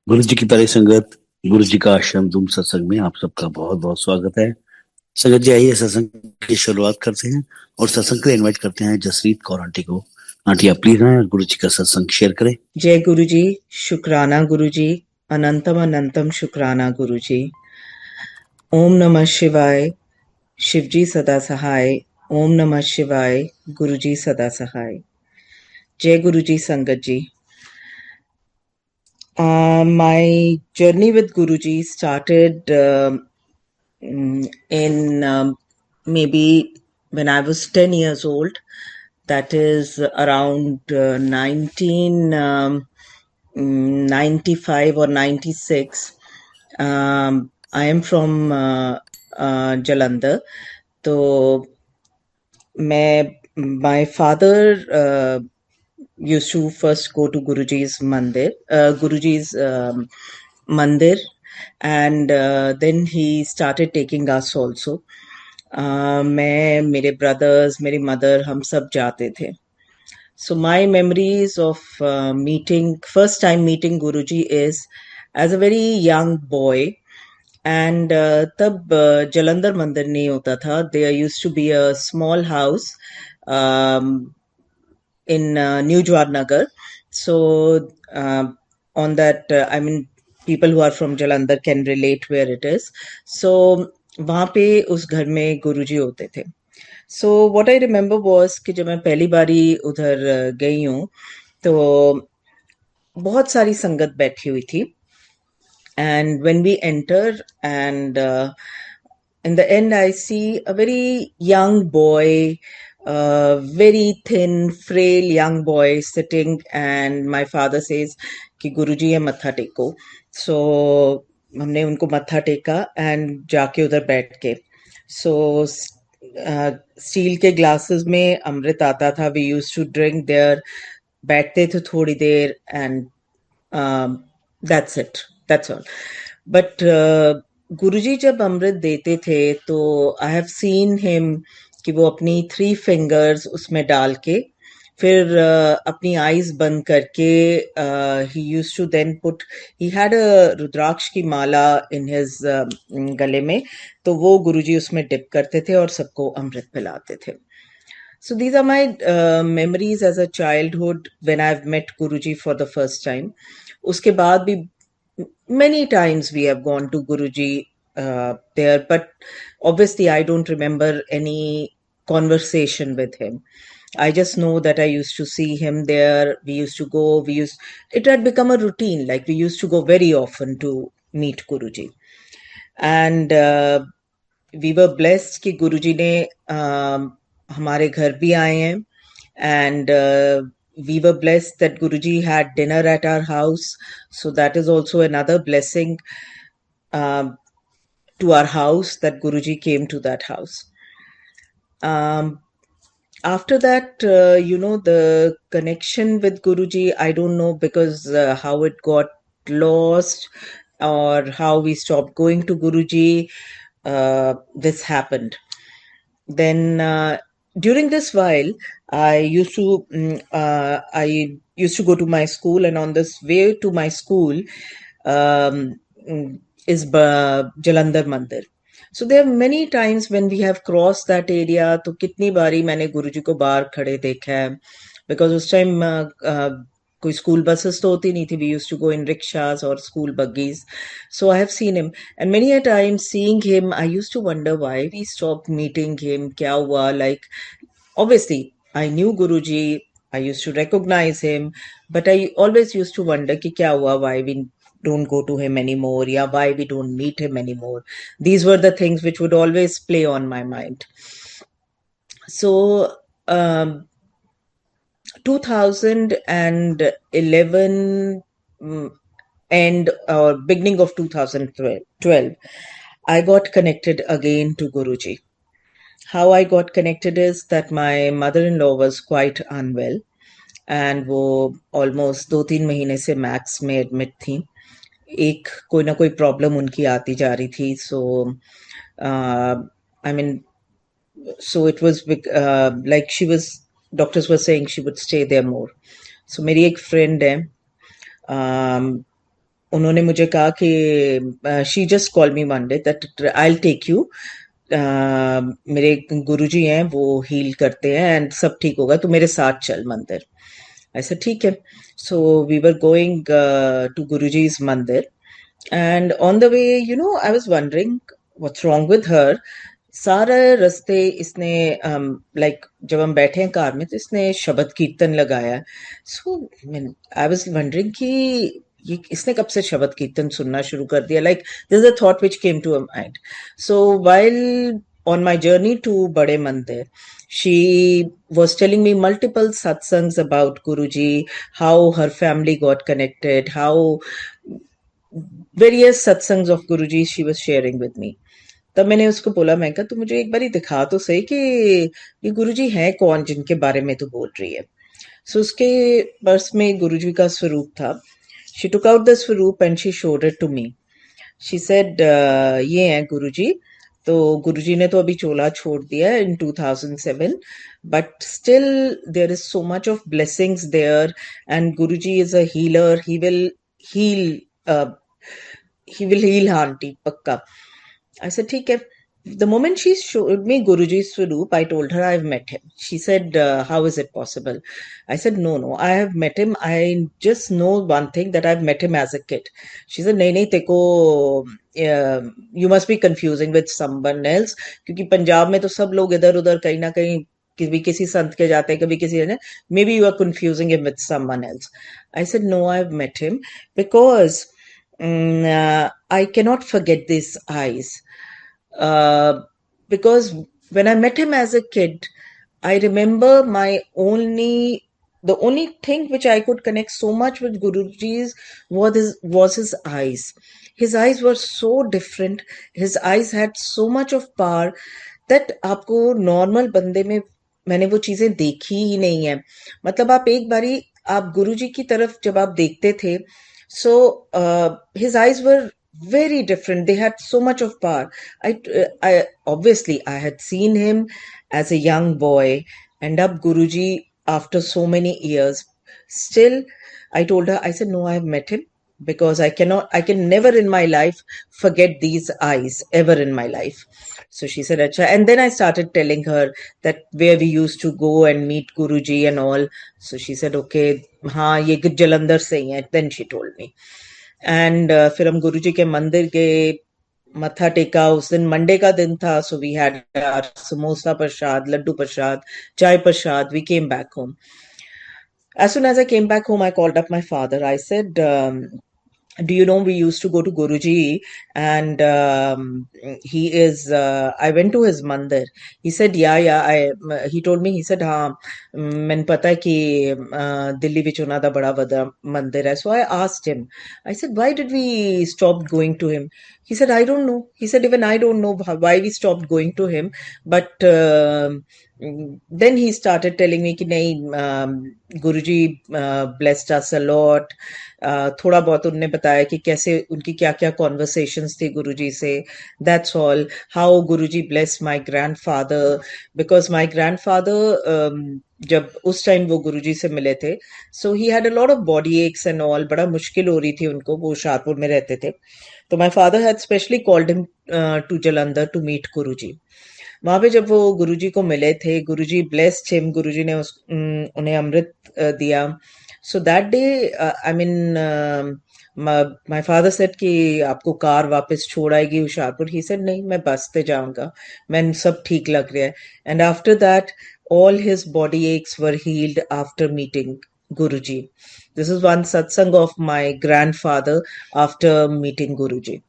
गुरु जी की प्यारी संगत, गुरु जी का आश्रम धूम सत्संग में आप सबका बहुत बहुत स्वागत है। संगत जी, आइए सत्संग की शुरुआत करते हैं और सत्संग के लिए इनवाइट करते हैं जसरीत कौर आंटी को। आंटी, आप प्लीज आए और गुरु जी का सत्संग शेयर करें। जय गुरु जी। शुक्राना गुरु जी। अनंतम अनंतम शुक्राना गुरु जी। ओम नमः शिवाय। शिव जी सदा सहाय। ओम नमः शिवाय। गुरु जी सदा सहाय। जय गुरु जी संगत जी। My journey with Guruji started in maybe when I was 10 years old. That is around 1995 or 96. I am from Jalandhar. So, my father used to first go to Guruji's mandir, and then he started taking us also. मैं मेरे brothers, मेरी mother, हम सब जाते थे. So my memories of first time meeting Guruji is as a very young boy. And तब जलंधर मंदिर नहीं होता था. There used to be a small house in New Jawar Nagar. So on that, I mean, people who are from Jalandhar can relate where it is. So वहाँ पे उस घर में गुरुजी होते थे. So what I remember was कि जब मैं पहली बारी उधर गई हूँ तो बहुत सारी संगत बैठी हुई थी. And when we enter, and in the end, I see a very young boy, very thin, frail young boy sitting, and my father says कि गुरुजी है मत्था टेको. So हमने उनको मत्था टेका and जाके उधर बैठ के. So स्टील के ग्लासेस में अमृत आता था. We used to drink there. बैठते थे थोड़ी देर and that's it. That's all. But गुरुजी जब अमृत देते थे तो आई हैव सीन हिम कि वो अपनी 3 फिंगर्स उसमें डाल के फिर अपनी आईज बंद करके ही used to then put he had a rudraksha की माला इन हिज गले में. तो वो गुरुजी उसमें डिप करते थे और सबको अमृत पिलाते थे. So these are my memories as a childhood when I've met Guruji for the first time. उसके बाद भी many times we have gone to Guruji there, but obviously I don't remember any conversation with him. I just know that I used to see him there. We used to go. It had become a routine. Like we used to go very often to meet Guruji, and we were blessed कि गुरुजी ने हमारे घर भी आए हैं. And we were blessed that Guruji had dinner at our house. So that is also another blessing to our house, that Guruji came to that house. After that, the connection with Guruji, I don't know because how it got lost or how we stopped going to Guruji. This happened. Then during this while, I used to go to my school, and on this way to my school is Jalandhar Mandir. So there are many times when we have crossed that area. तो कितनी बारी मैंने गुरुजी को बाहर खड़े देखा है, because उस time कोई school buses तो होती नहीं थी. We used to go in rickshaws or school buggies. So I have seen him, and many a time seeing him, I used to wonder why we stopped meeting him. क्या हुआ? Like, obviously, I knew Guruji. I used to recognize him, but I always used to wonder कि क्या हुआ? Why we don't go to him anymore? Yeah, why we don't meet him anymore? These were the things which would always play on my mind. So, 2011 end or beginning of 2012, I got connected again to Guruji. How I got connected is that my mother-in-law was quite unwell, and वो almost 2-3 महीने से max में admit थी. एक कोई ना कोई problem उनकी आती जा रही थी. So I mean, so it was like doctors were saying she would stay there more. So मेरी एक फ्रेंड है, उन्होंने मुझे कहा कि she just call me one day that I will take you, मेरे गुरुजी हैं वो हील करते हैं एंड सब ठीक होगा, तू मेरे साथ चल मंदिर। ऐसा ठीक है। So we were going to Guruji's mandir and on the way I was wondering what's wrong with her. सारे रास्ते इसने लाइक जब हम बैठे हैं कार में तो इसने शबद कीर्तन लगाया। सो आई वाज वंडरिंग कि ये इसने कब से शबद कीर्तन सुनना शुरू कर दिया, like this is a thought which came to a mind. So while on my journey to Bade Mandir, she was telling me multiple satsangs about Guruji, how her family got connected, how various satsangs of Guruji she was sharing with me. तब मैंने उसको बोला, मैं कहा तू मुझे एक बारी दिखा तो सही कि ये गुरुजी हैं कौन जिनके बारे में तू बोल रही है। सो उसके पर्स में गुरुजी का स्वरूप था। शी टुक आउट द स्वरूप and she showed it to me. She said ये हैं गुरुजी। तो गुरुजी ने तो अभी चोला छोड़ दिया in 2007, but still there is so much of blessings there and Guruji is a healer. Heal he will heal aunty पक्का। I said, ठीक है. The moment she showed me Guruji's Swaroop, I told her I've met him. She said, how is it possible? I said, no, I have met him. I just know one thing, that I've met him as a kid. She said, नहीं teko, you must be confusing with someone else. क्योंकि पंजाब में तो सब लोग इधर उधर कहीं ना कहीं कभी किसी संत के जाते हैं, कभी किसी ने, maybe you are confusing him with someone else. I said, no, I've met him because I cannot forget these eyes. Uh, because when I met him as a kid, I remember the only thing which I could connect so much with Guruji's was his eyes. His eyes were so different. His eyes had so much of power that आपको normal बंदे में मैंने वो चीजें देखी ही नहीं है। मतलब आप एक बारी आप गुरुजी की तरफ जब आप देखते थे, so his eyes were very different. They had so much of power. I obviously I had seen him as a young boy, and up Guruji after so many years. Still, I told her, I said, no, I have met him because I can never in my life forget these eyes ever in my life. So she said, Acha. And then I started telling her that where we used to go and meet Guruji and all. So she said, okay, हाँ ये Jalandhar से ही है. Then she told me. And फिर हम गुरुजी के मंदिर गए, मत्था टेका। उस दिन मंडे का दिन था, so we had samosa prasad, laddu prasad, chai prasad. We came back home. As soon as I came back home, I called up my father. I said, do you know we used to go to Guruji and I went to his mandir. He said, he told me, he said, हाँ मैंने पता है कि दिल्ली विच उन्हां दा बड़ा बड़ा मंदिर है. So I asked him, I said, why did we stop going to him? He said, I don't know. He said, even I don't know why we stopped going to him. But then he started telling me कि नहीं, Guruji blessed us a lot. थोड़ा बहुत उनने बताया कि कैसे उनकी क्या क्या कॉन्वर्सेशंस थी गुरुजी से. That's all. How Guruji bless my grandfather, because my grandfather जब उस टाइम वो गुरुजी से मिले थे, so he had a lot of body aches and all. बड़ा मुश्किल हो रही थी उनको, वो हुशियारपुर में रहते थे. तो my father had specially called him to Jalandhar to meet Guruji. वहां पे जब वो गुरुजी को मिले थे, गुरुजी ब्लेस्ड हिम, गुरुजी ने उन्हें अमृत दिया. So that day, I mean, my father said कि आपको कार वापस छोड़ आएगी हुशियारपुर. He said नहीं, मैं बस से जाऊंगा, मैं सब ठीक लग रहा है. And after that, all his body aches were healed after meeting Guruji. This is one satsang of my grandfather after meeting Guruji.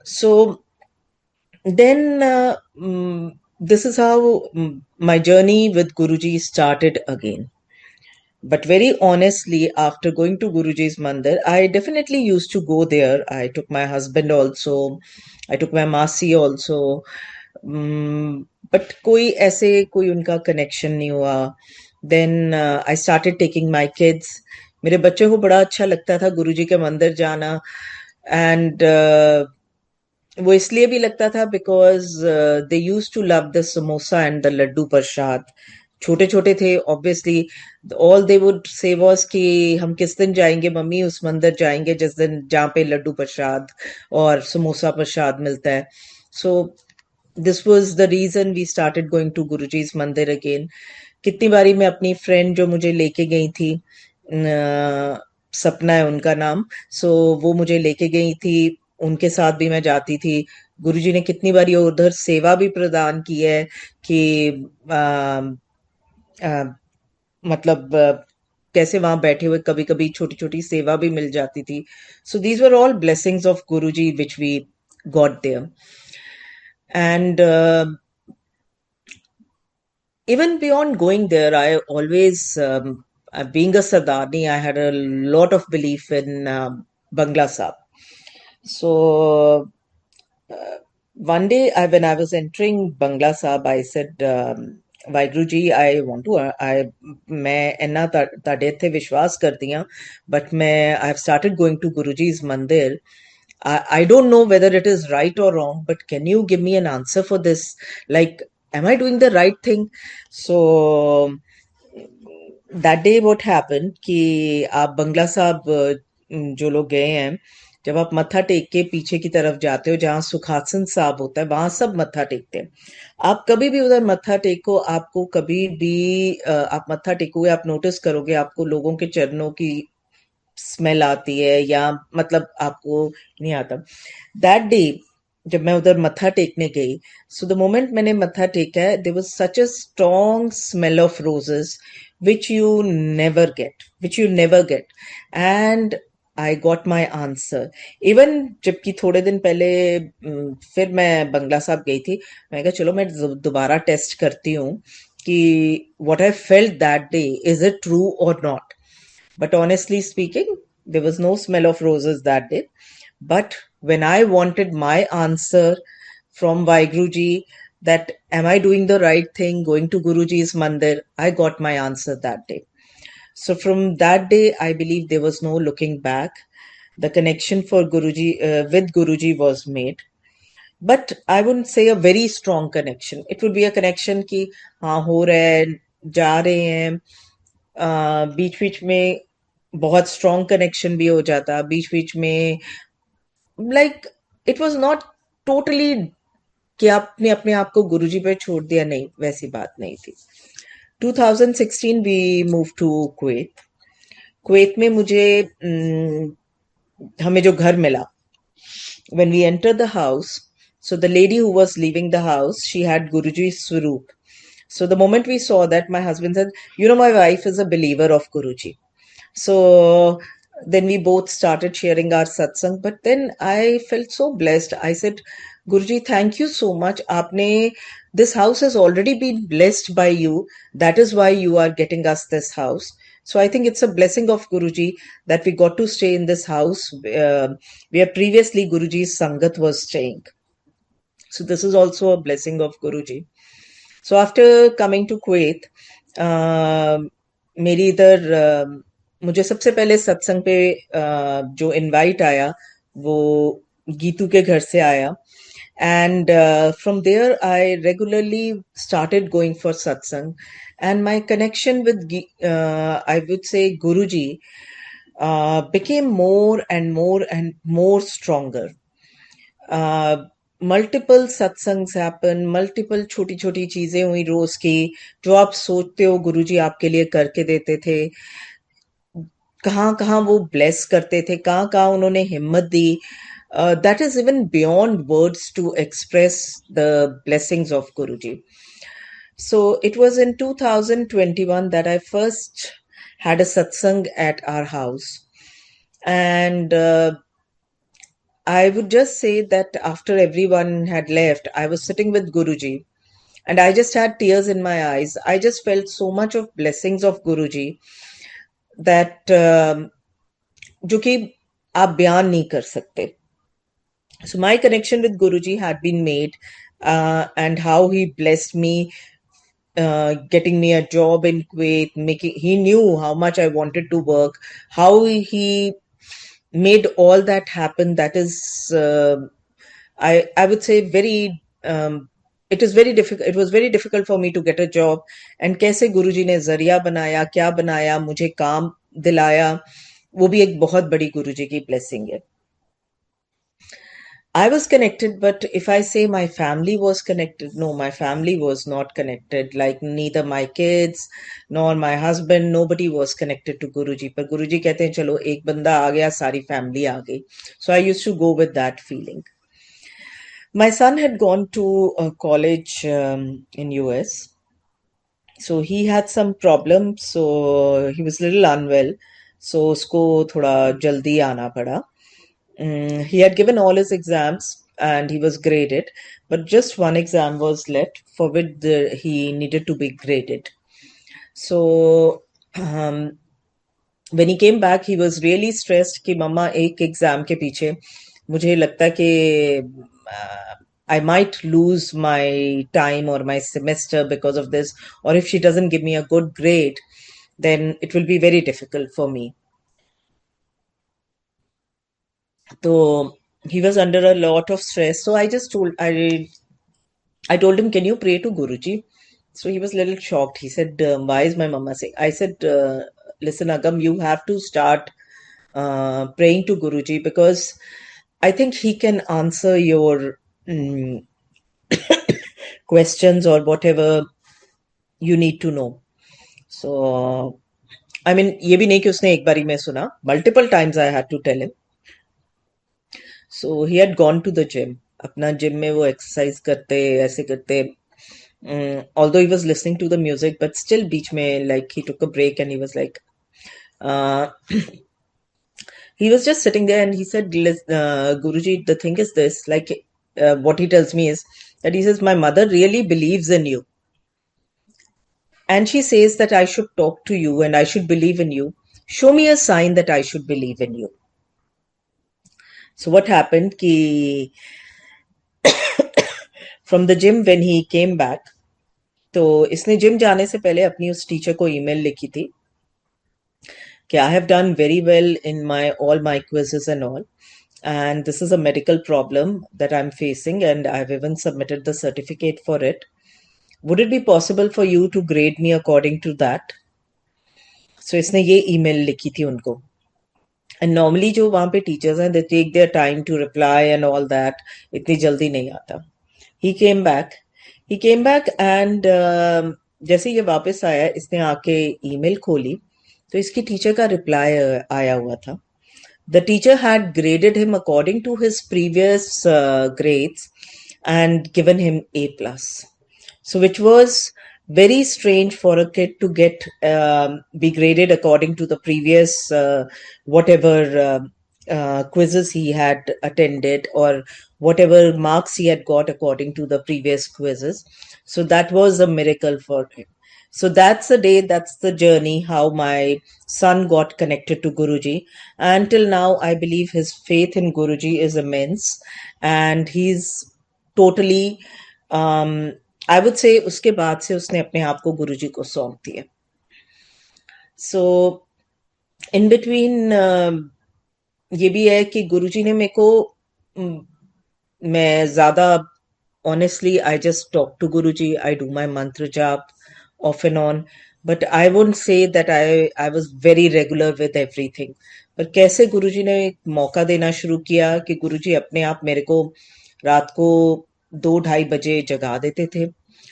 So then this is how my journey with Guruji started again. But very honestly, after going to Guruji's mandir, I definitely used to go there. I took my husband also. I took my Masi also. But कोई उनका connection नहीं हुआ. Then I started taking my kids. मेरे बच्चों को बड़ा अच्छा लगता था गुरुजी के मंदिर जाना. And वो इसलिए भी लगता था because they used to love the samosa and the laddu prasad. छोटे छोटे थे obviously, all they would say was कि हम किस दिन जाएंगे मम्मी, उस मंदिर जाएंगे जिस दिन जहाँ पे लड्डू प्रसाद और समोसा प्रसाद मिलता है. So this was the reason we started going to Guruji's मंदिर अगेन. कितनी बारी मैं अपनी फ्रेंड जो मुझे लेके गई थी, सपना है उनका नाम, सो वो मुझे लेके गई थी, उनके साथ भी मैं जाती थी. गुरुजी ने कितनी बारी उधर सेवा भी प्रदान की है कि आ, मतलब कैसे वहां बैठे हुए कभी कभी छोटी छोटी सेवा भी मिल जाती थी. So these were all blessings of Guruji which we got there. And even beyond going there, I always, being a Sardani, I had a lot of belief in Bangla Sahib. So one day, when I was entering Bangla Sahib, I said, Vaheguru ji, I want to, मैं इन्ना ताड़े इत्थे विश्वास करती हूँ, but I've started going to Guruji's mandir. I don't know whether it is right or wrong, but can you give me an answer for this? Like, am I doing the right thing? So that day what happened कि आप बंगला साहब जो लोग गए हैं, जब आप मत्था टेक के पीछे की तरफ जाते हो जहाँ सुखासन साहब होता है, वहां सब मत्था टेकते हैं. आप कभी भी उधर मत्था टेको, आपको कभी भी आप मत्था टेकोगे, आप नोटिस करोगे आपको लोगों के चरणों की स्मेल आती है, या मतलब आपको नहीं आता. दैट डे जब मैं उधर मत्था टेकने गई, सो द मोमेंट मैंने मत्था टेका है, there was such a strong smell of roses which you never get, and I got my answer. Even जबकि थोड़े दिन पहले फिर मैं बंगला साहब गई थी, मैं कहा चलो मैं दोबारा टेस्ट करती हूँ कि what I felt that day, is it true or not. But honestly speaking, there was no smell of roses that day. But when I wanted my answer from Vaiguruji, that am I doing the right thing going to Guruji's mandir, I got my answer that day. So from that day, I believe there was no looking back. The connection for Guruji with Guruji was made. But I wouldn't say a very strong connection. It would be a connection कि हाँ हो रहा है, जा रहे हैं, बीच बीच में बहुत स्ट्रॉन्ग कनेक्शन भी हो जाता, बीच बीच में like it was not totally कि आपने अपने आप को गुरुजी पे छोड़ दिया, नहीं, वैसी बात नहीं थी. 2016 we move to Kuwait. Kuwait में मुझे हमें जो घर मिला, when we entered the house, so the lady who was leaving the house, she had Guruji's swaroop. So the moment we saw that, my husband said, my wife is a believer of Guruji. So then we both started sharing our satsang. But then I felt so blessed. I said, Guruji, thank you so much. This house has already been blessed by you. That is why you are getting us this house. So I think it's a blessing of Guruji that we got to stay in this house where previously Guruji's Sangat was staying. So this is also a blessing of Guruji. So after coming to Kuwait, मेरी इधर मुझे सबसे पहले सत्संग पे जो invite आया वो गीतू के घर से आया. And from there, I regularly started going for satsang. And my connection with, I would say, Guruji became more and more and more stronger. Multiple satsangs happen, multiple छोटी छोटी चीजें हुई रोज की, जो आप सोचते हो गुरुजी आपके लिए करके देते थे. कहाँ कहाँ वो ब्लेस करते थे, कहाँ कहाँ उन्होंने हिम्मत दी. That is even beyond words to express the blessings of Guruji. So it was in 2021 that I first had a satsang at our house. And I would just say that after everyone had left, I was sitting with Guruji and I just had tears in my eyes. I just felt so much of blessings of Guruji that जो कि आप बयान नहीं कर सकते. So my connection with Guruji had been made, and how he blessed me, getting me a job in Kuwait, he knew how much I wanted to work, how he made all that happen. That is, I would say, very it was very difficult for me to get a job, and कैसे गुरुजी ने जरिया बनाया, क्या बनाया, मुझे काम दिलाया, वो भी एक बहुत बड़ी गुरुजी की ब्लेसिंग है. I was connected, but if I say my family was connected, no, my family was not connected. Like neither my kids nor my husband, nobody was connected to Guruji. पर गुरुजी कहते हैं चलो एक बंदा आ गया, सारी family आ गई. So I used to go with that feeling. My son had gone to a college in US. So he had some problems. So he was a little unwell. So उसको थोड़ा जल्दी आना पड़ा. He had given all his exams and he was graded, but just one exam was left for which he needed to be graded. So when he came back, he was really stressed कि मम्मा एक exam के पीछे मुझे लगता है कि I might lose my time or my semester because of this, or if she doesn't give me a good grade, then it will be very difficult for me. So he was under a lot of stress. So I told him, can you pray to Guruji? So he was a little shocked. He said, why is my mama saying? I said, listen, Agam, you have to start praying to Guruji because I think he can answer your questions or whatever you need to know. So, I mean, ये भी नहीं कि उसने एक बारी में सुना. Multiple times I had to tell him. So he had gone to the gym. अपना जिम में वो एक्सरसाइज करते ऐसे करते. Although he was listening to the music, but still बीच में like he took a break and he was like, he was just sitting there and he said, Guruji, the thing is this, like what he tells me is that he says, my mother really believes in you. And she says that I should talk to you and I should believe in you. Show me a sign that I should believe in you. So what happened कि from the gym when he came back, तो इसने gym जाने से पहले अपनी उस teacher को email लिखी थी कि I have done very well in all my quizzes and all, and this is a medical problem that I'm facing and I've even submitted the certificate for it. Would it be possible for you to grade me according to that? So इसने ये email लिखी थी उनको. And normally जो वहाँ पे teachers हैं, they take their time to reply and all that. इतनी जल्दी नहीं आता. He came back and जैसे ये वापस आया, इसने आके ईमेल खोली तो इसकी टीचर का रिप्लाई आया हुआ था. The teacher had graded him according to his previous grades and given him A+. So which was very strange for a kid to get be graded according to the previous whatever quizzes he had attended or whatever marks he had got according to the previous quizzes. So that was a miracle for him. So that's the day, that's the journey, how my son got connected to Guruji. Until now, I believe his faith in Guruji is immense and he's totally, I would say, उसके बाद से उसने अपने आप को गुरुजी को सौंप दिया. So, in between, ये भी है कि गुरुजी ने मेरे को, मैं ज़्यादा, honestly, I just talk to Guruji, I do my mantra jap off and on, but I wouldn't say that I was very regular with everything. पर कैसे गुरुजी ने एक मौका देना शुरू किया कि गुरुजी अपने आप मेरे को रात को 2-2:30 बजे जगा देते थे.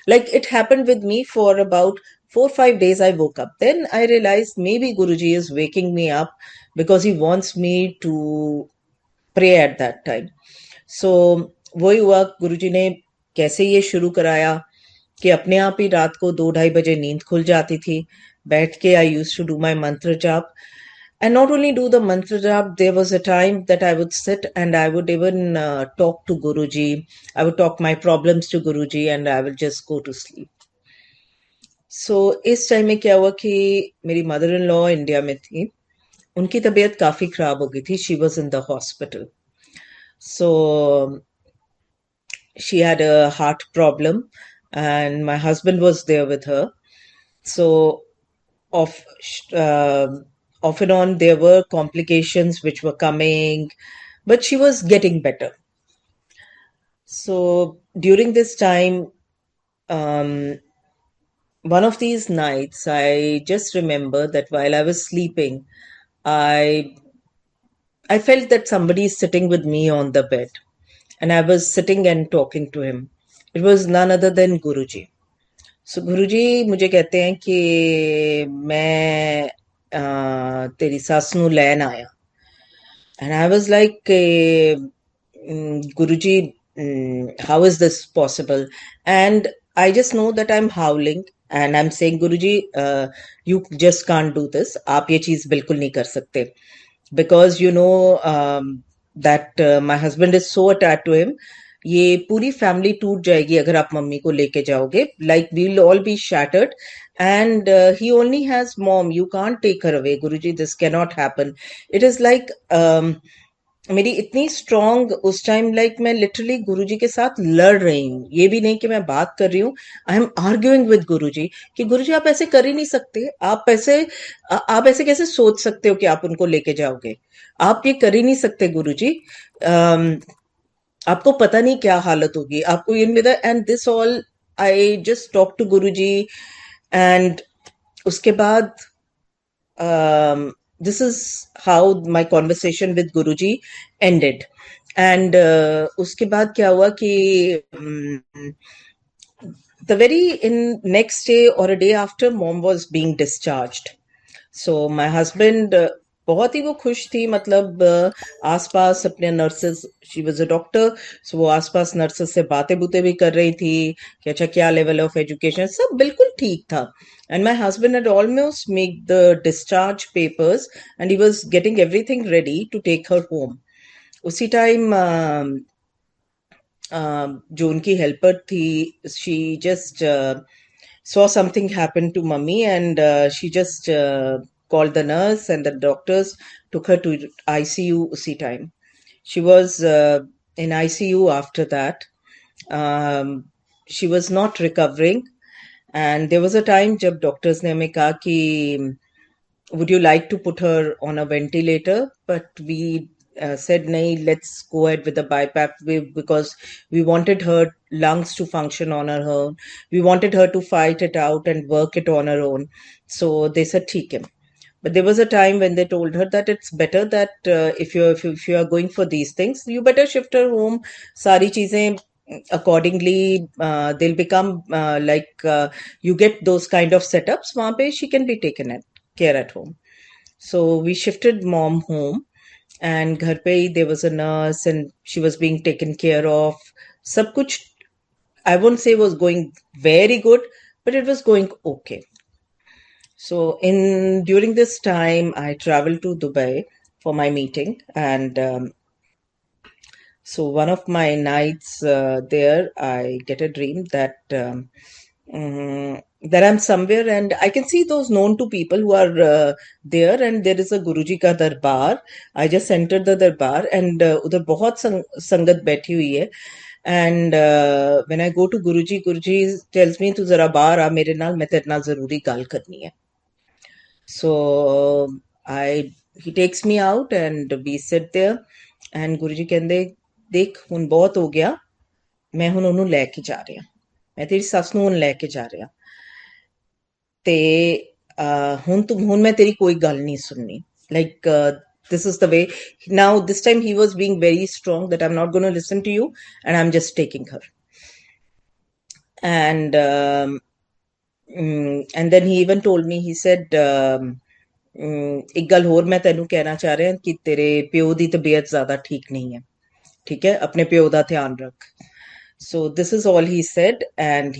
Like it happened with me for about 4-5 days. I woke up. Then I realized maybe Guruji is waking me up because he wants me to pray at that time. So वही हुआ, गुरुजी ने कैसे ये शुरू कराया कि अपने आप ही रात को 2-2:30 बजे नींद खुल जाती थी. बैठ के I used to do my mantra jap. And not only do the mantra jap, there was a time that I would sit and I would even talk to Guruji. I would talk my problems to Guruji and I will just go to sleep. So इस time में क्या हुआ कि मेरी mother in law India में थी. उनकी तबीयत काफी खराब हो गई थी. She was in the hospital. So she had a heart problem and my husband was there with her. So off and on there were complications which were coming, but she was getting better. So during this time um, one of these nights, I just remember that while I was sleeping, I I felt that somebody is sitting with me on the bed, and I was sitting and talking to him. It was none other than Guruji. So गुरुजी मुझे कहते हैं कि मैं तेरी सੱਸ ਨੂੰ ਲੈਣ ਆਇਆ, and I was like, Guruji, how is this possible? And I just know that I'm howling and I'm saying, Guruji, you just can't do this. आप ये चीज बिल्कुल नहीं कर सकते. Because you know that my husband is so attached to him. ये पूरी family टूट जाएगी अगर आप मम्मी को लेके जाओगे. Like we'll all be shattered. And he only has mom. You can't take her away, Guruji. This cannot happen. It is like मेरी इतनी स्ट्रांग उस टाइम, लाइक मैं लिटरली गुरुजी के साथ लड़ रही हूँ. ये भी नहीं कि मैं बात कर रही हूँ. आई एम आर्ग्यूइंग विद गुरुजी कि गुरुजी आप ऐसे कर ही नहीं सकते. आप ऐसे कैसे सोच सकते हो कि आप उनको लेके जाओगे. आप ये कर ही नहीं सकते गुरुजी. आपको पता नहीं क्या हालत होगी. आपको ये नहीं पता. And this all I just talk to Guruji. And उसके बाद this is how my conversation with Guruji ended. And उसके बाद क्या हुआ कि the very in next day or a day after, mom was being discharged. So my husband बहुत ही वो खुश थी. मतलब आसपास अपने nurses, she was a doctor, so वो आसपास नर्सेस से बातें बुतें भी कर रही थी कि अच्छा क्या लेवल ऑफ एजुकेशन, सब बिल्कुल ठीक था. And my husband had almost made the discharge papers and he was getting everything ready to take her home. उसी टाइम जो उनकी हेल्पर थी, she just saw something happen to mummy, and she just called the nurse, and the doctors took her to ICU usi time. She was in ICU after that. um, she was not recovering, and there was a time jab doctors ne hame kaha ki would you like to put her on a ventilator, but we said nahi, let's go ahead with the BiPAP because we wanted her lungs to function on her own. We wanted her to fight it out and work it on her own. So they said theek hai. But there was a time when they told her that it's better that if you are going for these things, you better shift her home. Sari cheezein accordingly, they'll become you get those kind of setups. Wahan pe she can be taken care at home. So we shifted mom home, and घर पे ही there was a nurse and she was being taken care of. सब कुछ I won't say was going very good, but it was going okay. So during this time, I traveled to Dubai for my meeting, and so one of my nights there, I get a dream that that I'm somewhere and I can see those known to people who are there, and there is a Guruji ka darbar. I just entered the darbar, and उधर बहुत संगत बैठी हुई है. And when I go to Guruji, Guruji tells me, तू जरा बाहर आ मेरे नाल, मैं तेरे नाल जरूरी गल करनी है. So he takes me out and we sit there, and Guruji ਕਹਿੰਦੇ ਦੇਖ ਹੁਣ ਬਹੁਤ ਹੋ ਗਿਆ, ਮੈਂ ਹੁਣ ਉਹਨੂੰ ਲੈ ਕੇ ਜਾ ਰਿਹਾ, ਮੈਂ ਤੇਰੀ ਸੱਸ ਨੂੰ ਹੁਣ ਲੈ ਕੇ ਜਾ ਰਿਹਾ ਤੇ ਹੁਣ ਮੈਂ ਤੇਰੀ ਕੋਈ ਗੱਲ ਨਹੀਂ ਸੁਣਨੀ. Like this is the way. Now this time he was being very strong that I'm not going to listen to you and I'm just taking her. And then he even told me, he said एक गल होर मैं तेनू कहना चाह रहा कि तेरे प्यो दी तबीयत ज्यादा ठीक नहीं है, ठीक है, अपने प्यो दा ध्यान रख. So this is all he said, and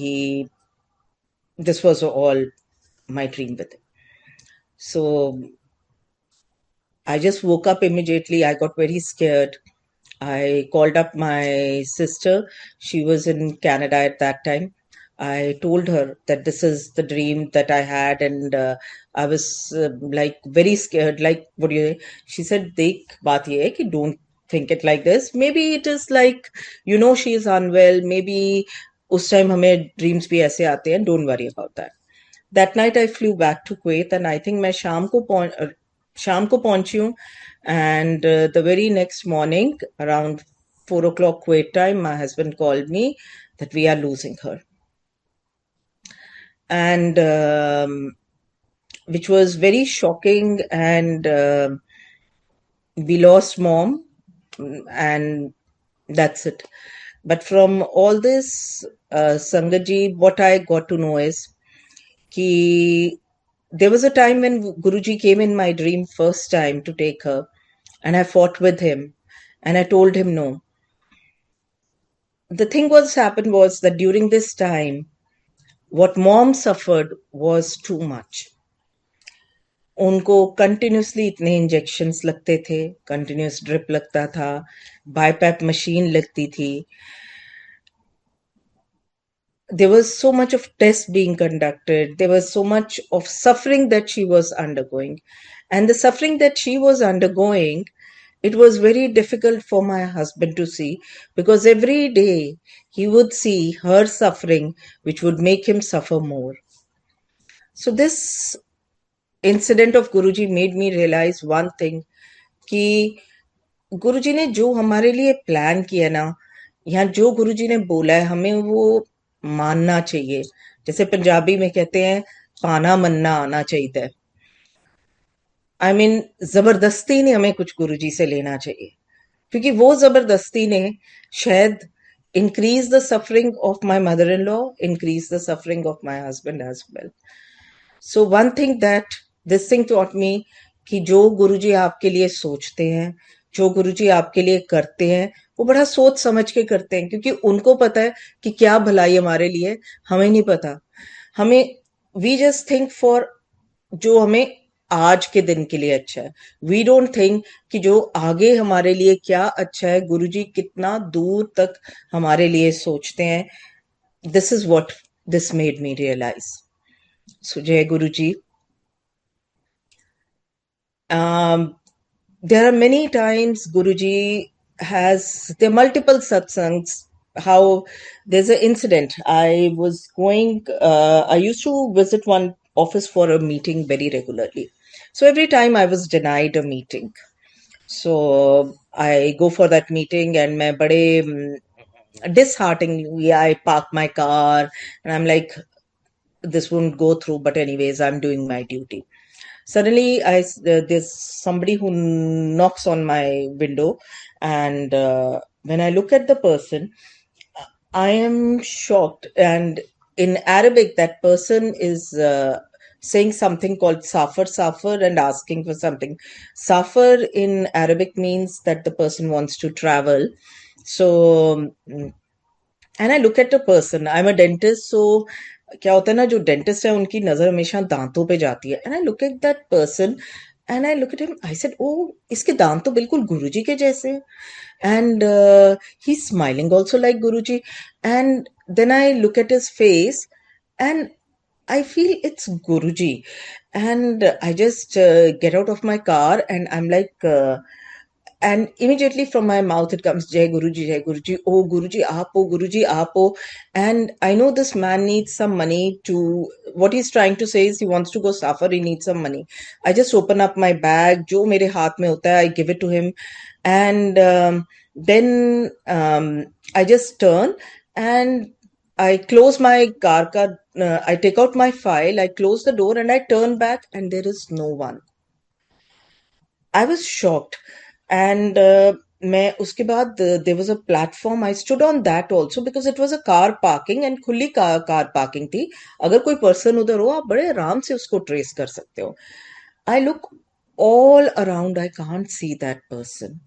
this was all my dream with him. So I just woke up immediately. I got very scared. I called up my sister. She was in Canada at that time. I told her that this is the dream that I had, and I was like very scared. Like, what do you say? She said, "Dekh, baat ye hai ki don't think it like this. Maybe it is like, she is unwell. Maybe us time hame dreams bhi aise aate hain. Don't worry about that." That night I flew back to Kuwait, and I think मैं शाम को पहुंची हूँ. And the very next morning, around 4 o'clock Kuwait time, my husband called me that we are losing her. and which was very shocking, and we lost mom, and that's it. But from all this, Sangaji, what I got to know is ki there was a time when Guruji came in my dream first time to take her, and I fought with him, and I told him no. The thing was happened was that during this time, what mom suffered was too much. उनको continuously इतने injections लगते थे, continuous drip लगता था, BiPAP machine लगती थी. There was so much of tests being conducted. There was so much of suffering that she was undergoing. And the suffering that she was undergoing, it was very difficult for my husband to see, because every day he would see her suffering, which would make him suffer more. So this incident of Guruji made me realize one thing, कि गुरुजी ने जो हमारे लिए plan किया ना, या जो गुरुजी ने बोला है, हमें वो मानना चाहिए. जैसे पंजाबी में कहते हैं, पाना मनना आना चाहिए. आई मीन जबरदस्ती नहीं हमें कुछ गुरुजी से लेना चाहिए, क्योंकि वो जबरदस्ती ने शायद increase the suffering of my mother-in-law, increase the suffering of my husband as well. So one thing that this thing taught me, कि जो गुरुजी आपके लिए सोचते हैं, जो गुरुजी आपके लिए करते हैं, वो बड़ा सोच समझ के करते हैं, क्योंकि उनको पता है कि क्या भलाई हमारे लिए, हमें नहीं पता. हमें we just think for जो हमें आज के दिन के लिए अच्छा है. वी डोंट थिंक कि जो आगे हमारे लिए क्या अच्छा है, गुरुजी कितना दूर तक हमारे लिए सोचते हैं. This is what this made me realise. So Jai Guruji. There are many times Guruji has, there are multiple satsangs. How there's an incident. I was going, I used to visit one office for a meeting very regularly. So every time I was denied a meeting. So I go for that meeting, and मैं बड़े dishearteningly I park my car, and I'm like, this won't go through, but anyways, I'm doing my duty. Suddenly, there's somebody who knocks on my window, and when I look at the person, I am shocked. And in Arabic, that person is saying something called safar, safar, and asking for something. Safar in Arabic means that the person wants to travel. So, and I look at a person. I'm a dentist, so क्या होता है ना, जो dentist है उनकी नजर हमेशा दांतों पे जाती है. And I look at that person, and I look at him, I said, oh, इसके दांत तो बिल्कुल गुरुजी के जैसे. And he smiling also like Guruji. And then I look at his face, and I feel it's Guruji. And I just get out of my car, and I'm like, and immediately from my mouth it comes, Jai Guruji, Jai Guruji, oh Guruji, aap ho, Guruji, aap ho. And I know this man needs some money to, what he's trying to say is he wants to go suffer, he needs some money. I just open up my bag, jo mere haath mein hota hai, I give it to him. And then I just turn, and I close my car ka, I take out my file, I close the door, and I turn back, and there is no one. I was shocked. And मैं उसके बाद, there was a platform, I stood on that also, because it was a car parking, and खुली car parking थी. अगर कोई person उधर हो, आप बड़े आराम से उसको trace कर सकते हो. I look all around, I can't see that person.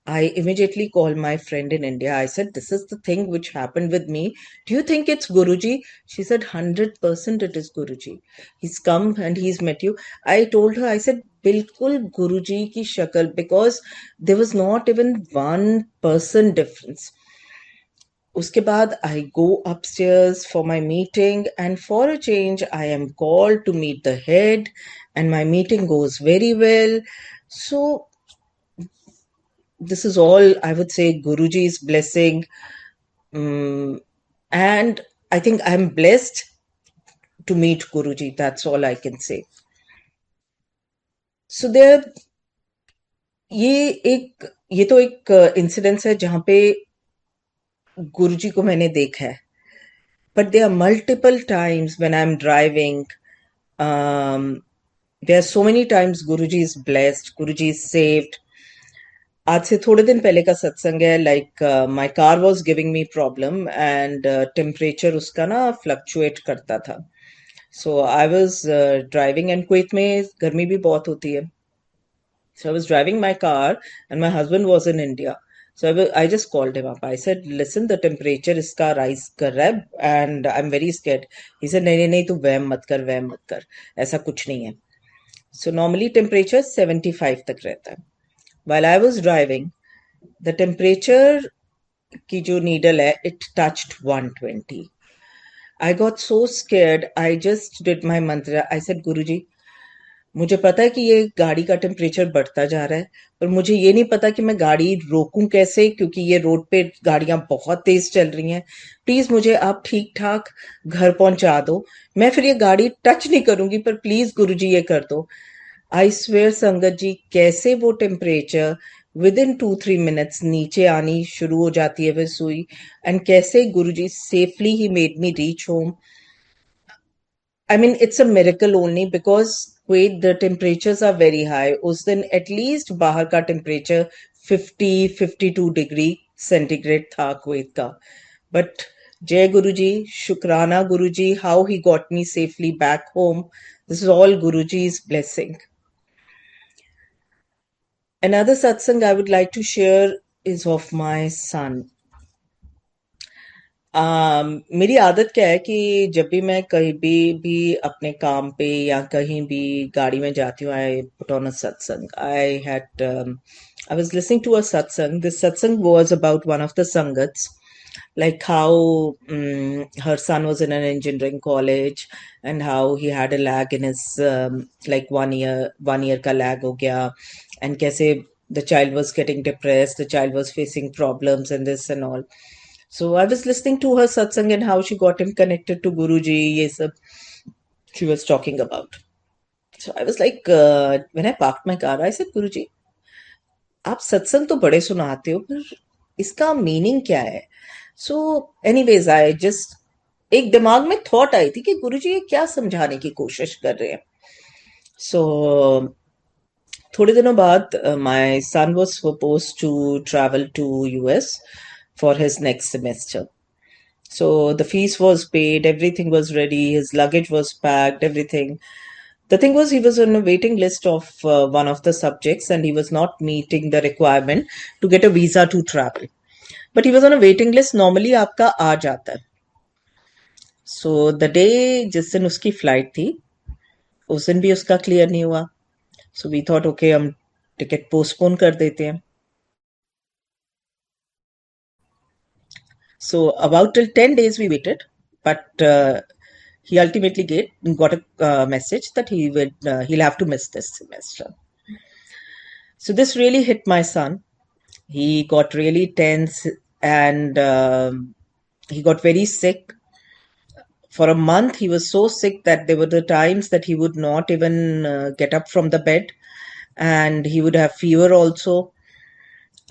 I immediately called my friend in India. I said, this is the thing which happened with me. Do you think it's Guruji? She said, 100% it is Guruji. He's come and he's met you. I told her, I said, Bilkul Guruji ki shakal, because there was not even 1% difference. Uske baad, I go upstairs for my meeting, and for a change, I am called to meet the head, and my meeting goes very well. So this is all, I would say, Guruji's blessing. And I think I'm blessed to meet Guruji. That's all I can say. So there, ये तो एक incidence है जहां पे गुरुजी को मैंने देखा है. but there are multiple times when I'm driving. There are so many times Guruji is blessed, Guruji is saved. आज से थोड़े दिन पहले का सत्संग है. Like my car was giving me problem and temperature उसका ना फ्लक्चुएट करता था. So I was driving and Kuwait में गर्मी भी बहुत होती है. So I was driving my car and my husband was in India. So I just called him up. I said, listen, the temperature iska rise kar raha hai and I'm very scared. He said, नहीं नहीं नहीं, तू वहम मत कर. ऐसा कुछ नहीं है. So normally temperature 75 तक रहता है. While I was driving, the temperature की जो needle है, it touched 120. I got so scared. I just did my mantra. I said, Guruji, मुझे पता है कि ये गाड़ी का टेम्परेचर बढ़ता जा रहा है, पर मुझे ये नहीं पता कि मैं गाड़ी रोकूं कैसे, क्योंकि ये रोड पे गाड़ियां बहुत तेज चल रही हैं. प्लीज मुझे आप ठीक ठाक घर पहुंचा दो. मैं फिर ये गाड़ी टच नहीं करूंगी, पर प्लीज गुरुजी ये कर दो. आई स्वेयर संगत जी, कैसे वो टेम्परेचर विद इन 2-3 मिनट्स नीचे आनी शुरू हो जाती है वह सुई, एंड कैसे Guruji safely he made me reach home. I mean, it's a miracle only because Kuwait, the temperatures are very high. उस दिन at least बाहर का temperature 50-52 degree centigrade था कुवैत का. But जय गुरुजी, शुक्राना गुरुजी, how he got me safely back home. This is all Guruji's blessing. Another satsang I would like to share is of my son. मेरी आदत क्या है कि जब भी मैं कहीं भी अपने काम पे या कहीं भी गाड़ी में जाती हूँ, आई पुट ऑन अ सत्संग. I was listening to a satsang. This satsang was about one of the sangats, like how her son was in an engineering college and how he had a lag in his like 1 year का lag हो गया, and कैसे the child was getting depressed, the child was facing problems and this and all. So I was listening to her satsang and how she got him connected to Guruji. ये सब she was talking about. So I was like, when I parked my car, I said, Guruji, आप सत्संग तो बड़े सुनाते हो, पर इसका मीनिंग क्या है? So anyways, I just एक दिमाग में थॉट आई थी कि गुरुजी ये क्या समझाने की कोशिश कर रहे हैं. So थोड़े दिनों बाद my son was supposed to travel to US for his next semester. So the fees was paid, everything was ready, his luggage was packed, everything. The thing was, he was on a waiting list of one of the subjects and he was not meeting the requirement to get a visa to travel. But he was on a waiting list. Normally आपका आ जाता है. So the day जिस दिन उसकी flight थी, उस दिन भी उसका क्लियर नहीं हुआ. So we thought, okay, हम टिकट पोस्टपोन कर देते हैं. So about till 10 days we waited, but he ultimately got a message that he'll have to miss this semester. So this really hit my son. He got really tense and he got very sick. For a month, he was so sick that there were the times that he would not even get up from the bed, and he would have fever also.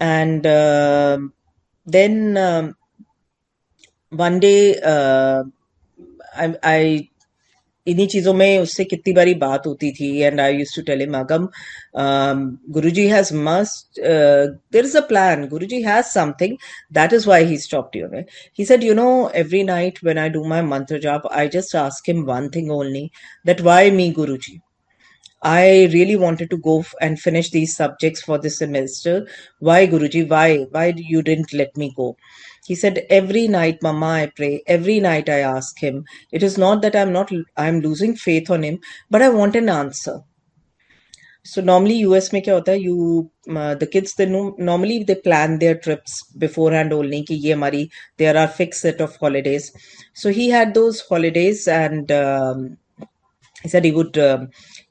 And then one day, I इन्हीं चीजों में उससे कितनी बारी बात होती थी, and I used to tell him, Agam, Guruji has there is a plan. Guruji has something. That is why he stopped you. He said, every night when I do my mantra jap, I just ask him one thing only, that why me, Guruji? I really wanted to go and finish these subjects for this semester. Why, Guruji? Why? Why you didn't let me go? He said, every night, Mama, I pray. Every night I ask him. It is not that I'm losing faith on him, but I want an answer. So normally US में क्या होता है, the kids, normally they plan their trips beforehand only कि ये हमारी, there are fixed set of holidays. So he had those holidays and he said he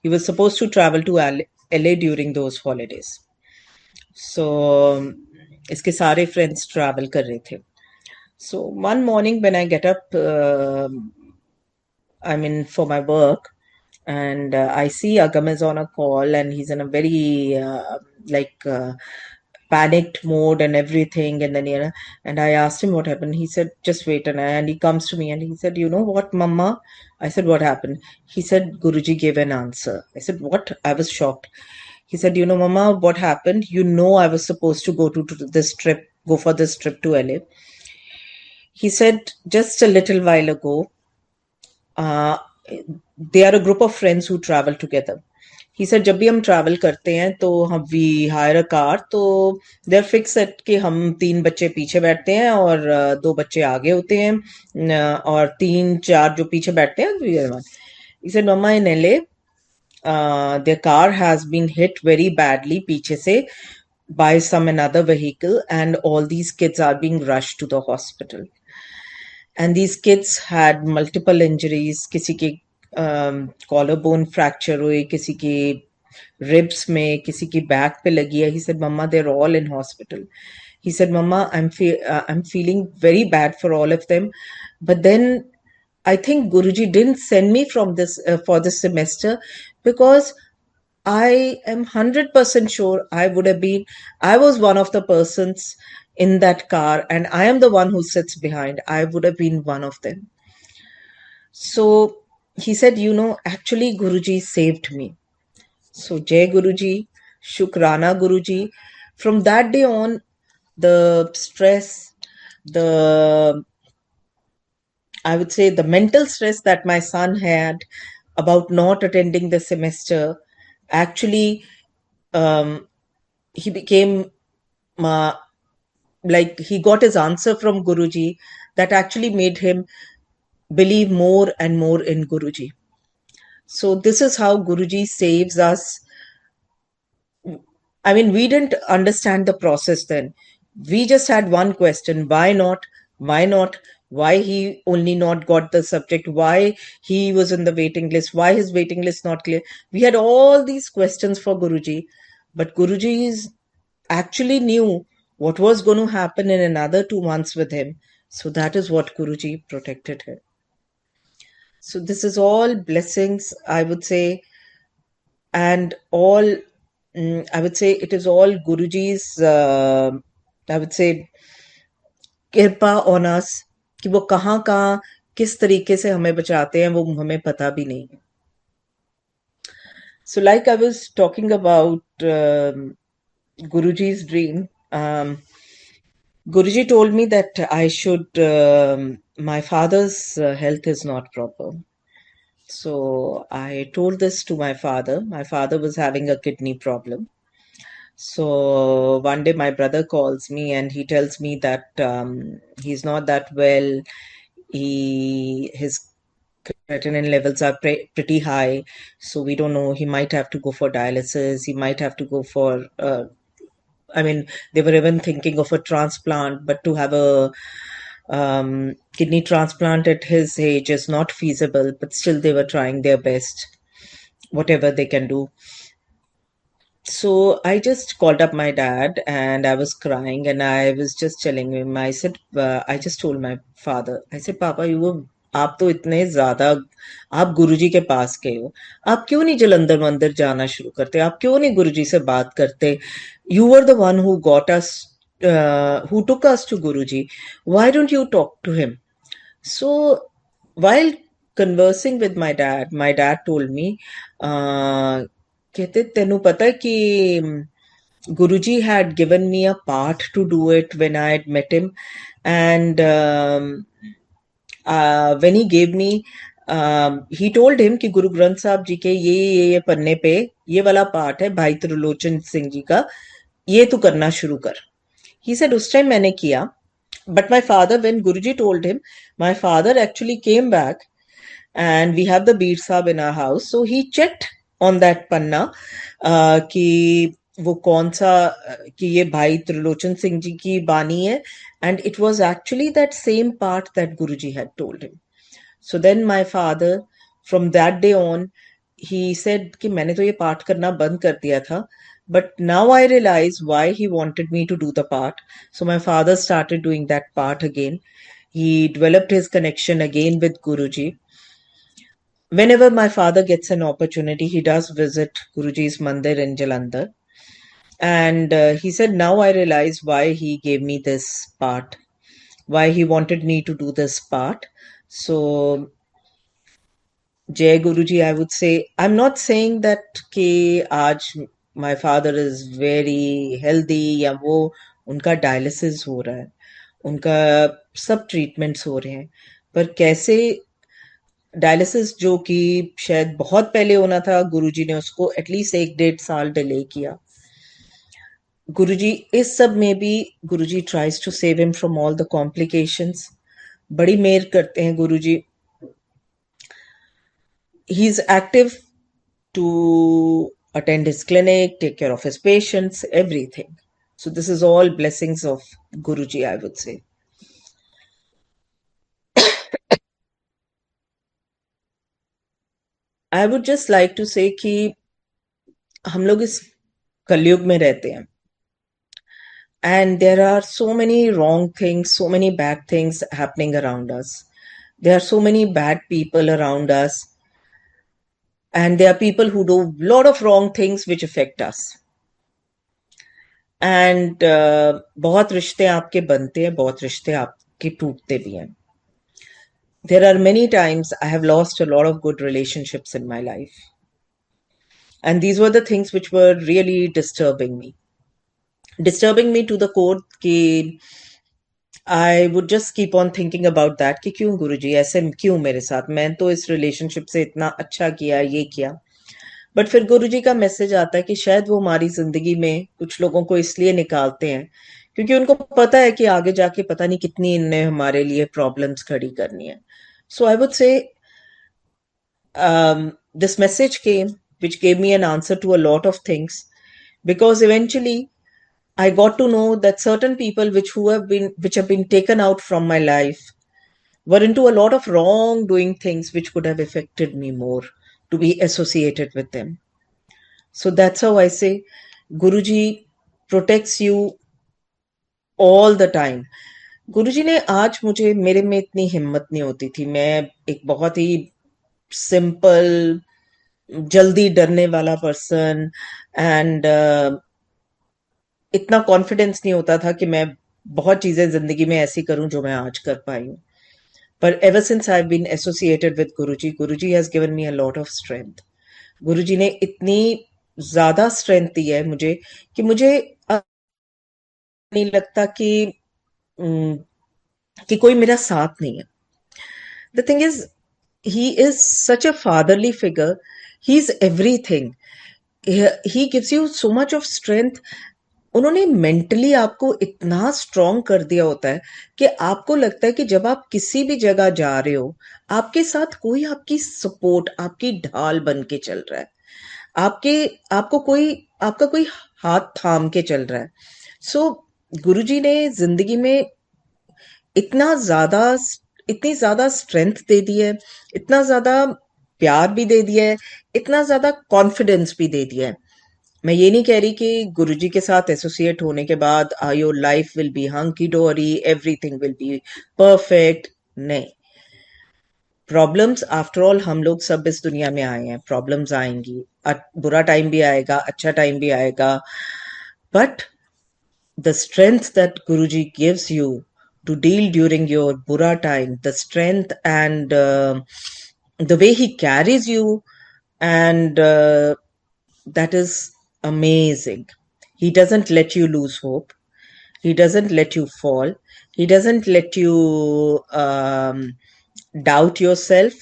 was supposed to travel to LA during those holidays. So इसके सारे friends travel कर रहे थे. So one morning when I get up, for my work, and I see Agam is on a call and he's in a very panicked mode and everything. And then, and I asked him what happened. He said, just wait. And he comes to me and he said, you know what, Mama? I said, what happened? He said, Guruji gave an answer. I said, what? I was shocked. He said, you know, Mama, what happened? You know, I was supposed to go to this trip, go for this trip to LA. He said, just a little while ago, they are a group of friends who travel together. He said, जब भी हम travel करते हैं तो हम we hire a car, तो देर fix eight कि हम 3 बच्चे पीछे बैठते हैं और 2 बच्चे आगे होते हैं, और 3-4 जो पीछे बैठते हैं. He said, Mama, in LA, their car has been hit very badly पीछे से by some another vehicle, and all these kids are being rushed to the hospital. And these kids had multiple injuries. किसी के collarbone fracture हुई, किसी के ribs में, किसी की back पे लगी है. He said, Mama, they're all in hospital. He said, Mama, I'm feeling very bad for all of them. But then I think Guruji didn't send me from this for this semester, because I am 100% sure I was one of the persons in that car, and I am the one who sits behind. I would have been one of them. So he said, you know, actually Guruji saved me. So Jai Guruji, Shukrana Guruji. From that day on, the stress, I would say the mental stress that my son had about not attending the semester, actually, he became like he got his answer from Guruji that actually made him believe more and more in Guruji. So this is how Guruji saves us. I mean, we didn't understand the process then. We just had one question: why not? Why not? Why he only not got the subject? Why he was in the waiting list? Why his waiting list not clear? We had all these questions for Guruji, but Guruji actually knew what was going to happen in another 2 months with him. So that is what Guruji protected him. So this is all blessings, I would say, and all, I would say it is all Guruji's, I would say, कृपा on us, कि वो कहाँ कहाँ किस तरीके से हमें बचाते हैं वो हमें पता भी नहीं. So like I was talking about Guruji's dream, Guruji told me that I should, my father's health is not proper. So I told this to my father. My father was having a kidney problem. So one day my brother calls me and he tells me that he's not that well. His creatinine levels are pretty high. So we don't know. He might have to go for dialysis. He might have to go for, I mean, they were even thinking of a transplant, but to have a kidney transplant at his age is not feasible, but still they were trying their best, whatever they can do. So I just called up my dad and I was crying and I was just telling him, I said, I just told my father, I said, Papa, आप तो इतने ज्यादा आप गुरुजी के पास गए हो, आप क्यों नहीं जलंधर मंदिर जाना शुरू करते, आप क्यों नहीं गुरुजी से बात करते, you were the one who got us, who took us to Guruji, why don't you talk to him? So while conversing with my dad told me, कहते तेनू पता है कि Guruji had given me a part to do it when I had met him, and when he gave me, he told him कि गुरु ग्रंथ साहब जी के ये पन्ने पे ये वाला पार्ट है भाई त्रिलोचन सिंह जी का, ये तू करना शुरू कर. He said उस टाइम मैंने किया, but my father, when Guruji told him, my father actually came back and we have the Beer Sahib in our house, so he checked on that panna कि वो कौन सा, कि ये भाई त्रिलोचन सिंह जी की बानी है, and it was actually that same part that Guruji had told him. So then my father, from that day on, he said कि मैंने तो ये पाठ करना बंद कर दिया था, but now I realize why he wanted me to do the part. So my father started doing that part again. He developed his connection again with Guruji. Whenever my father gets an opportunity, he does visit Guruji's mandir in Jalandhar. And he said, now I realize why he gave me this part, why he wanted me to do this part. So, Jai Guruji, I would say, I'm not saying that कि आज my father is very healthy या वो उनका dialysis हो रहा है, उनका सब ट्रीटमेंट्स हो रहे हैं, पर कैसे डायलिसिस जो कि शायद बहुत पहले होना था, गुरुजी ने उसको एटलीस्ट 1-1.5 साल डिले किया. गुरुजी इस सब में भी Guruji tries to save him from all the complications. बड़ी मेहर करते हैं Guruji. He is active to attend his clinic, take care of his patients, everything. So this is all blessings of Guruji, I would say. I would just like to say कि हम लोग इस कलयुग में रहते हैं. And there are so many wrong things, so many bad things happening around us. There are so many bad people around us. And there are people who do a lot of wrong things which affect us. And बहुत रिश्ते आपके बनते हैं, बहुत रिश्ते आपके टूटते भी हैं. There are many times I have lost a lot of good relationships in my life. And these were the things which were really disturbing me. Disturbing me to the core कि I would just keep on thinking about that कि क्यों गुरुजी ऐसे क्यों मेरे साथ, मैं तो इस रिलेशनशिप से इतना अच्छा किया, ये किया. बट फिर गुरुजी का मैसेज आता है कि शायद वो हमारी जिंदगी में कुछ लोगों को इसलिए निकालते हैं क्योंकि उनको पता है कि आगे जाके पता नहीं कितनी इनने हमारे लिए प्रॉब्लम्स खड़ी करनी है. So I would say this message came, which gave me an answer to a lot of things, because eventually I got to know that certain people which have been taken out from my life were into a lot of wrong-doing things which could have affected me more to be associated with them. So that's how I say Guruji protects you all the time. गुरुजी ने आज मुझे, मेरे में इतनी हिम्मत नहीं होती थी. मैं एक बहुत ही सिंपल, जल्दी डरने वाला पर्सन, एंड इतना कॉन्फिडेंस नहीं होता था कि मैं बहुत चीजें जिंदगी में ऐसी करूं जो मैं आज कर पाई हूं. पर ever since I have been associated with Guruji, Guruji has given me a lot of strength. Guruji ने इतनी ज्यादा स्ट्रेंथ दी है मुझे कि मुझे नहीं लगता कि कोई मेरा साथ नहीं है. The thing is, he is such a fatherly figure. He's everything. He gives you so much of strength. उन्होंने मेंटली आपको इतना स्ट्रॉन्ग कर दिया होता है कि आपको लगता है कि जब आप किसी भी जगह जा रहे हो, आपके साथ कोई आपकी सपोर्ट, आपकी ढाल बन के चल रहा है. आपका कोई हाथ थाम के चल रहा है. सो गुरुजी ने जिंदगी में इतना ज्यादा इतनी ज्यादा स्ट्रेंथ दे दी है, इतना ज्यादा प्यार भी दे दिया है, इतना ज्यादा कॉन्फिडेंस भी दे दिया है. मैं ये नहीं कह रही कि गुरुजी के साथ एसोसिएट होने के बाद your life will be hunky डोरी, एवरीथिंग विल बी परफेक्ट. नहीं, प्रॉब्लम्स, आफ्टर ऑल हम लोग सब इस दुनिया में आए हैं, प्रॉब्लम्स आएंगी, बुरा टाइम भी आएगा, अच्छा टाइम भी आएगा. But the strength that Guruji gives you to deal during your Bura time, the strength and the way he carries you, and that is amazing. He doesn't let you lose hope. He doesn't let you fall. He doesn't let you doubt yourself.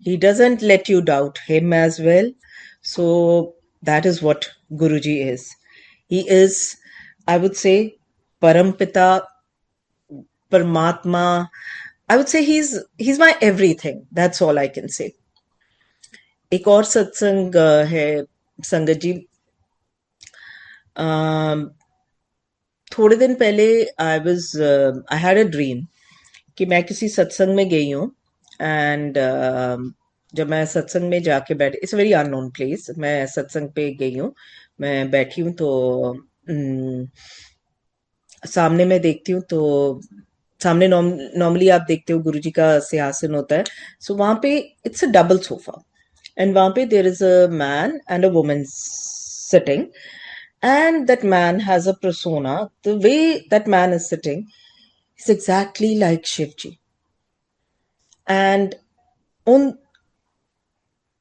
He doesn't let you doubt him as well. So that is what Guruji is. He is, I would say, Parampita, Paramatma. I would say he's my everything. That's all I can say. एक और सत्संग है संगत जी. थोड़े दिन पहले I had a dream कि मैं किसी सत्संग में गई हूँ. एंड जब मैं सत्संग में जाके बैठी, it's a very unknown place, मैं सत्संग पे गई हूँ, मैं बैठी हूँ तो सामने मैं देखती हूँ तो सामने नॉर्मली आप देखते हो गुरुजी का सिंहासन होता है. सो वहां पे it's a double sofa, and वहां पे there is a man and a woman sitting. And that man has a persona. The way that man is sitting is exactly like Shivji. And उन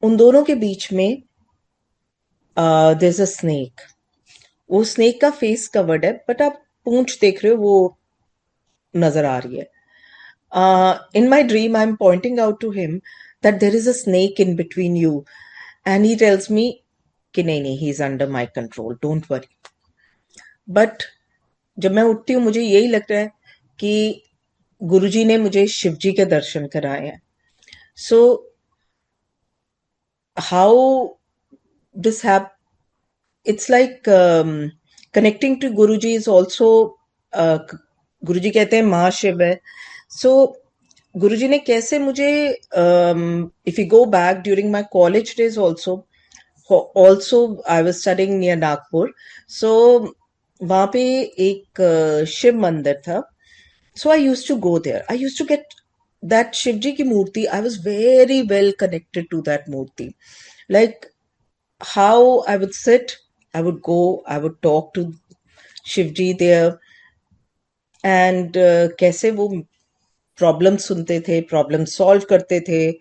उन दोनों के बीच में there's a snake. वो snake का face covered है, but आप पूंछ देख रहे हो वो नजर आ रही है. In my dream, I'm pointing out to him that there is a snake in between you, and he tells me कि नहीं नहीं, he's under my control, don't worry. But जब मैं उठती हूँ मुझे यही लगता है कि गुरुजी ने मुझे शिवजी के दर्शन कराए हैं. So how this happened, it's like connecting to Guruji is also गुरुजी कहते हैं महाशिव है. So गुरुजी ने कैसे मुझे if you go back during my college days also I was studying near Nagpur. So वहाँ पे एक शिव मंदिर था. So I used to go there. I used to get that Shivji ki murti. I was very well connected to that murti. Like how I would sit, I would go, I would talk to Shivji there, and कैसे वो problem सुनते थे, problem solve करते थे.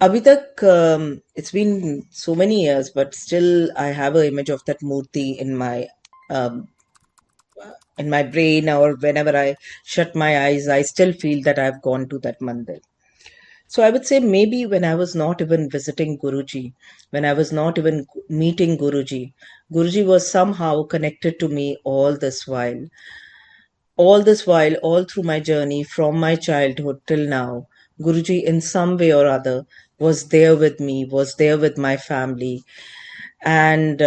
अभी तक it's been so many years, but still I have an image of that murti um, in my brain, or whenever I shut my eyes, I still feel that I've gone to that mandir. So I would say maybe when I was not even visiting Guruji, when I was not even meeting Guruji, Guruji was somehow connected to me all this while. All this while, all through my journey from my childhood till now, Guruji in some way or other was there with me, was there with my family. And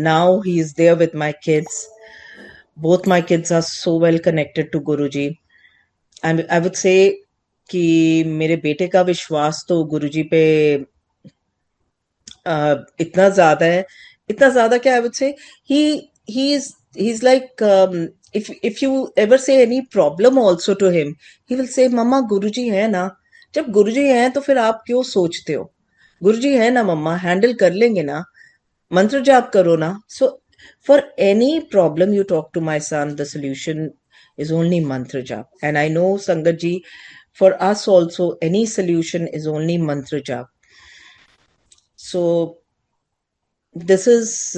now he is there with my kids. Both my kids are so well connected to Guruji. And I would say कि मेरे बेटे का विश्वास तो गुरुजी पे इतना ज्यादा है, इतना ज्यादा क्या, I would say he is like if you ever say any problem also to him, he will say मम्मा गुरुजी है ना. जब गुरुजी हैं तो फिर आप क्यों सोचते हो, गुरुजी है ना मम्मा, हैंडल कर लेंगे ना, मंत्र जाप करो ना. So for any problem you talk to my son, the solution is only mantra jap. And I know Sangat ji, for us also any solution is only mantra jap. So this is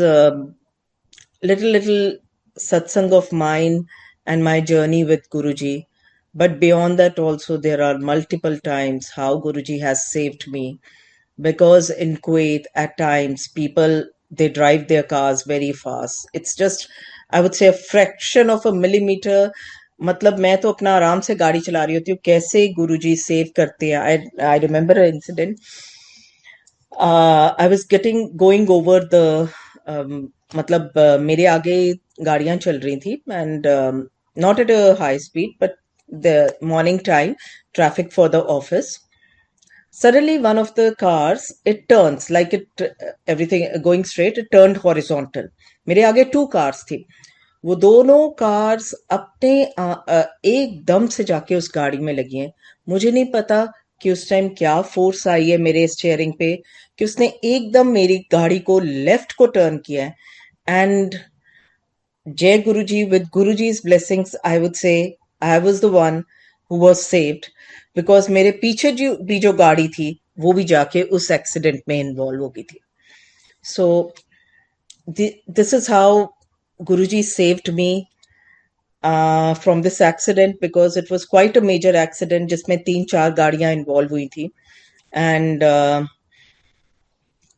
little satsang of mine and my journey with Guruji. But beyond that also there are multiple times how Guruji has saved me, because in Kuwait at times people, they drive their cars very fast. It's just, I would say, a fraction of a millimeter. मतलब मैं तो अपना आराम से गाड़ी चला रही होती हूँ, कैसे गुरुजी सेव करते हैं. I remember an incident. I was going over the मतलब मेरे आगे गाड़ियां चल रही थी, and not at a high speed, but the morning time traffic for the office. Suddenly one of the cars, it turns like it everything going straight, it turned horizontal. मेरे आगे 2 cars थी. वो दोनों कार्स अपने एकदम से जाके उस गाड़ी में लगी हैं. मुझे नहीं पता कि उस टाइम क्या फोर्स आई है मेरे स्टीयरिंग पे कि उसने एकदम मेरी गाड़ी को लेफ्ट को टर्न किया है. And Jai Guruji, with Guruji's blessings, I would say I was the one who was saved, because मेरे पीछे जो भी जो गाड़ी थी वो भी जाके उस एक्सीडेंट में इन्वॉल्व हो गई थी. So this is how Guruji saved me from this accident, because it was quite a major accident जिसमें 3-4 गाड़ियां इन्वॉल्व हुई थी. And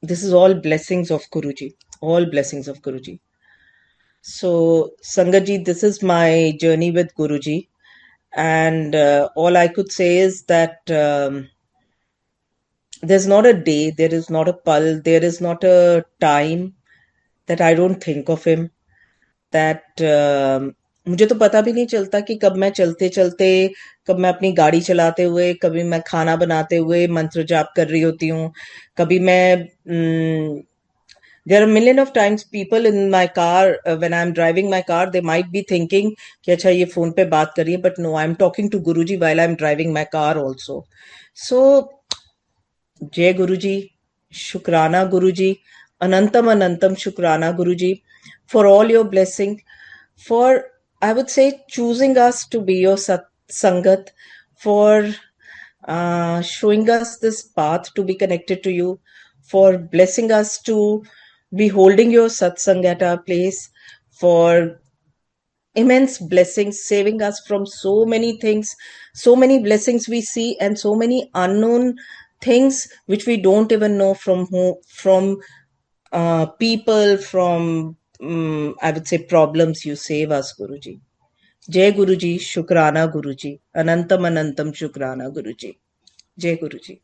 this is all blessings of Guruji, all blessings of Guruji. So Sangat ji, this is my journey with Guruji, and all I could say is that there's not a day, there is not a pal, there is not a time that I don't think of him. That मुझे तो पता भी नहीं चलता कि कब मैं चलते चलते, कब मैं अपनी गाड़ी चलाते हुए, कभी मैं खाना बनाते हुए मंत्र जाप कर रही होती हूँ, कभी मैं there are a million of times people in my car, when I'm driving my car, they might be thinking कि अच्छा ये फोन पे बात कर रही है, but no, I'm talking to Guruji while I'm driving my car also. So जय गुरुजी, शुक्राना गुरुजी, Anantam Anantam Shukrana, Guruji, for all your blessing, for, I would say, choosing us to be your Sangat, for showing us this path to be connected to you, for blessing us to be holding your satsang at our place, for immense blessings, saving us from so many things, so many blessings we see, and so many unknown things which we don't even know from who, from people, from I would say problems. You save us, Guruji. Jai Guruji, Shukrana Guruji, Anantam Anantam Shukrana Guruji. Jai Guruji.